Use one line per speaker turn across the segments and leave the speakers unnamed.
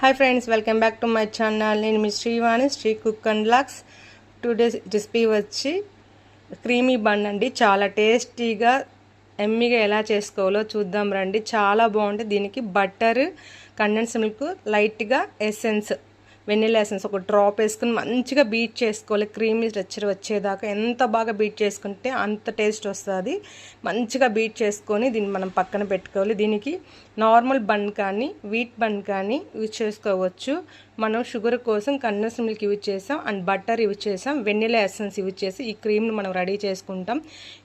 Hi friends, welcome back to my channel. నేను మీ Srivani, Sri cook and blogs. Today's recipe వచ్చి creamy bun అండి. చాలా టేస్టీగా ఎమ్మీగా ఎలా చేసుకోవాలో చూద్దాం రండి. చాలా బాగుంటుంది. దీనికి బటర్, కండెన్స్ మిల్క్, లైట్గా ఎసెన్స్, వెనిలా ఎసెన్స్ ఒక డ్రాప్ వేసుకుని మంచిగా బీట్ చేసుకోవాలి. క్రీమీ టెక్స్చర్ వచ్చేదాకా ఎంత బాగా బీట్ చేసుకుంటే అంత టేస్ట్ వస్తుంది. మంచిగా బీట్ చేసుకొని దీన్ని మనం పక్కన పెట్టుకోవాలి. దీనికి నార్మల్ బన్ కానీ వీట్ బన్ కానీ యూజ్ చేసుకోవచ్చు. మనం షుగర్ కోసం కండెన్స్ మిల్క్ యూజ్ చేసాం అండ్ బటర్ యూజ్ చేసాం, వెనిలా ఎసెన్స్ యూజ్ చేసి ఈ క్రీమ్ని మనం రెడీ చేసుకుంటాం.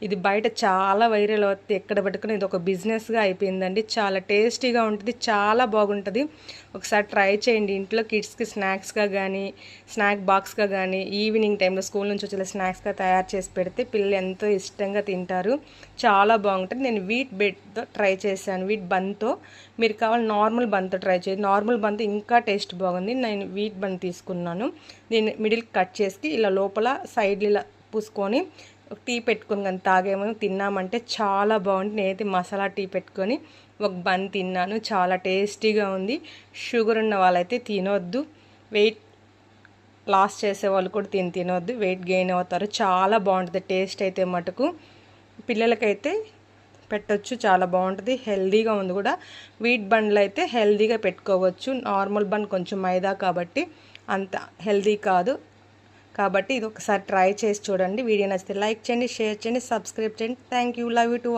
ఇది బయట చాలా వైరల్ అవుతుంది. ఎక్కడ పెట్టుకుని ఇది ఒక బిజినెస్గా అయిపోయిందండి. చాలా టేస్టీగా ఉంటుంది, చాలా బాగుంటుంది. ఒకసారి ట్రై చేయండి. ఇంట్లో కిడ్స్కి స్నాక్స్గా కానీ, స్నాక్ బాక్స్గా కానీ, ఈవినింగ్ టైంలో స్కూల్ నుంచి వచ్చే స్నాక్స్గా తయారు చేసి పెడితే పిల్లలు ఎంతో ఇష్టంగా తింటారు. చాలా బాగుంటుంది. నేను వీట్ బ్రెడ్తో ట్రై చేశాను, వీట్ బన్తో. మీరు కావాలి నార్మల్ బన్తో ట్రై చేయండి. నార్మల్ బన్తో ఇంకా టేస్ట్ బాగుంది. నేను వీట్ బన్ తీసుకున్నాను. దీన్ని మిడిల్ కట్ చేసి ఇలా లోపల సైడ్ ఇలా పూసుకొని టీ పెట్టుకొని కానీ తాగేమో తిన్నామంటే చాలా బాగుంది. నేనైతే మసాలా టీ పెట్టుకొని ఒక బన్ తిన్నాను. చాలా టేస్టీగా ఉంది. షుగర్ ఉన్న వాళ్ళైతే తినొద్దు, వెయిట్ లాస్ చేసే వాళ్ళు కూడా తినొద్దు, వెయిట్ గెయిన్ అవుతారు. చాలా బాగుంటుంది టేస్ట్ అయితే మటుకు. పిల్లలకైతే పెట్టొచ్చు, చాలా బాగుంటుంది. హెల్దీగా ఉంది కూడా. వీట్ బండ్లు అయితే హెల్దీగా పెట్టుకోవచ్చు. నార్మల్ బన్ కొంచెం మైదా కాబట్టి అంత హెల్దీ కాదు. కాబట్టి ఇది ఒకసారి ట్రై చేసి చూడండి. వీడియో నచ్చితే లైక్ చేయండి, షేర్ చేయండి, సబ్స్క్రైబ్ చేయండి. Thank you. Love you to